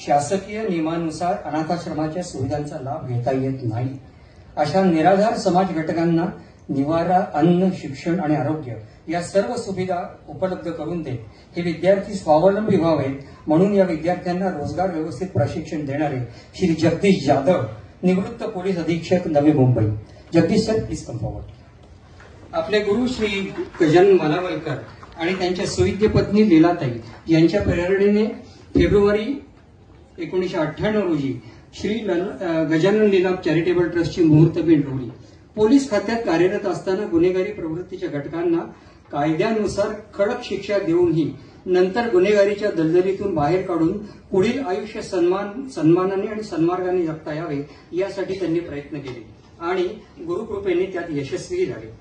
शासकीय नियमानुसार अनाथाश्रमाच्या सुविधांचा लाभ घेता येत नाही अशा निराधार समाज घटकांना निवारा, अन्न, शिक्षण आणि आरोग्य या सर्व सुविधा उपलब्ध करून देत हे विद्यार्थी स्वावलंबी व्हावेत म्हणून या विद्यार्थ्यांना रोजगार व्यवस्थित प्रशिक्षण देणारे श्री जगदीश जाधव, निवृत्त पोलीस अधीक्षक, Navi Mumbai. Jagdish sir, please come forward. आपले गुरु श्री गजानन मालावलकर आणि त्यांच्या सुविद्य पत्नी लीलाताई यांच्या प्रेरणेने फेब्रुवारी 1998 रोजी श्री गजानन लीला चॅरिटेबल ट्रस्टची मुहूर्तमेढ रोवली. पोलीस खात्यात कार्यरत असताना गुन्हेगारी प्रवृत्तीच्या घटकांना कायद्यानुसार कडक शिक्षा देऊनही नंतर गुन्हेगारीच्या दलदलीतून बाहेर काढून पुढील आयुष्य सन्मानाने आणि सन्मार्गाने जगता यावे यासाठी त्यांनी प्रयत्न केले आणि गुरुकृपेने त्यात यशस्वी झाले.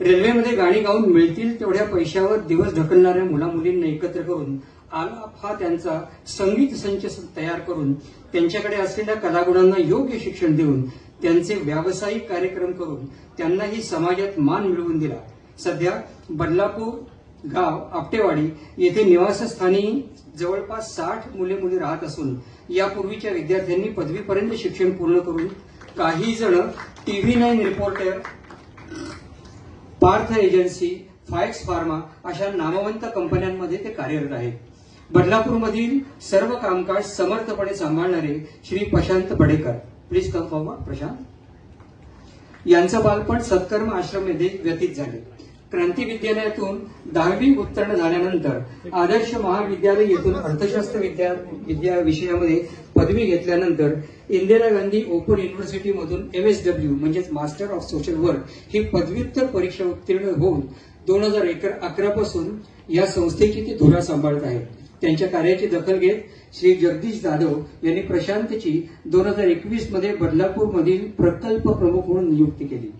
रेल्वेमध्ये गाणी गाऊन मिळतील तेवढ्या पैशावर दिवस ढकलणाऱ्या मुलामुलींना एकत्र करून आलाप हा त्यांचा संगीत संच तयार करून त्यांच्याकडे असलेल्या कलागुणांना योग्य शिक्षण देऊन त्यांचे व्यावसायिक कार्यक्रम करून त्यांनाही समाजात मान मिळवून दिला. सध्या बदलापूर गाव आपटेवाडी येथे निवासस्थानी जवळपास 60 मुले राहत असून यापूर्वीच्या विद्यार्थ्यांनी पदवीपर्यंत शिक्षण पूर्ण करून काही जण TV9 रिपोर्टर, पार्थ एजन्सी, फायक्स फार्मा अशा नामवंत कंपन्यांमध्ये ते कार्यरत आहेत. बदलापूरमधील सर्व कामकाज समर्थपणे सांभाळणारे Shri Prashant Badekar, please come forward. Prashant यांचं बालपण सत्कर्म आश्रममध्ये व्यतीत झाले. क्रांती विद्यालयातून 10वी उत्तीर्ण झाल्यानंतर आदर्श महाविद्यालय येथून अर्थशास्त्र विद्या विषयामध्ये पदवी घेतल्यानंतर इंदिरा गांधी ओपन युनिव्हर्सिटीमधून MSW म्हणजेच मास्टर ऑफ सोशल वर्क ही पदव्युत्तर परीक्षा उत्तीर्ण होऊन 2011 पासून या संस्थेची ते धुरा सांभाळत आहेत. त्यांच्या कार्याची दखल घेत श्री जगदीश जाधव यांनी प्रशांतची 2021 मध्ये बदलापूरमधील प्रकल्प प्रमुख म्हणून नियुक्ती केली.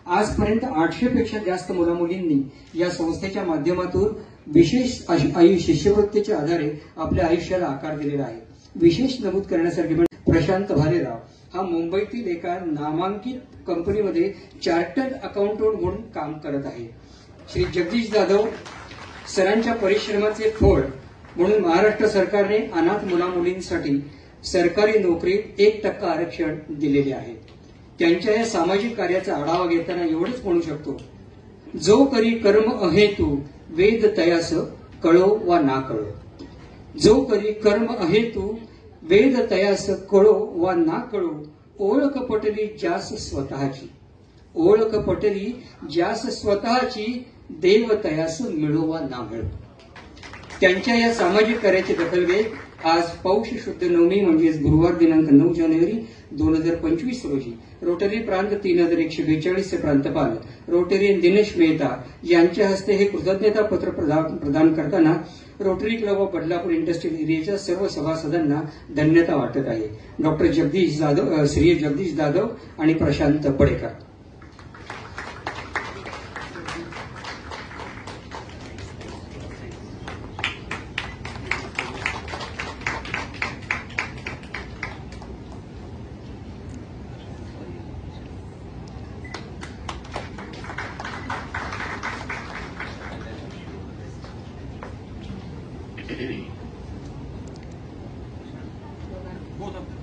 आजपर्यंत 800 पेक्षा जास्त मुलामुलींनी या संस्थेच्या माध्यमातून विशेष शिष्यवृत्तीच्या आधारे आपल्या आयुष्याला आकार दिलेला आहे. विशेष नमूद करण्यासारखे म्हणजे प्रशांत भालेराव हा मुंबईतील एका नामांकित कंपनीमध्ये चार्टर्ड अकाउंटंट म्हणून काम करत आहे. श्री जगदीश जाधव सरांच्या परिश्रमाचे फळ म्हणून महाराष्ट्र सरकारने अनाथ मुलामुलींसाठी सरकारी नोकरीत 1% आरक्षण दिलेले आहे. त्यांच्या या सामाजिक कार्याचा आढावा घेताना एवढंच म्हणू शकतो, जो करी कर्म अहेतू वेद तयास कळो वा ना कळो. जो करी कर्म अहेतू वेद तयास कळो वा ना कळो. ओळख पटली ज्यास स्वतःची, ओळख पटली ज्यास स्वतःची, देव तयास मिळो वा ना मिळो. त्यांच्या या सामाजिक कार्याची दखल घेत आज पौष शुद्ध नवमी म्हणजेच गुरुवार दिनांक 9 जानेवारी 2025 रोजी रोटरी प्रांत 3142 चे प्रांतपाल रोटरीयन दिनेश मेहता यांच्या हस्ते हे कृतज्ञता पत्र प्रदान करताना rotary club of Badlapur industrial एरियाच्या सर्व सभासदांना धन्यता वाटत आहे. डॉक्टर जगदीश जाधव, श्री जगदीश जाधव आणि Prashant Badekar. Both of them.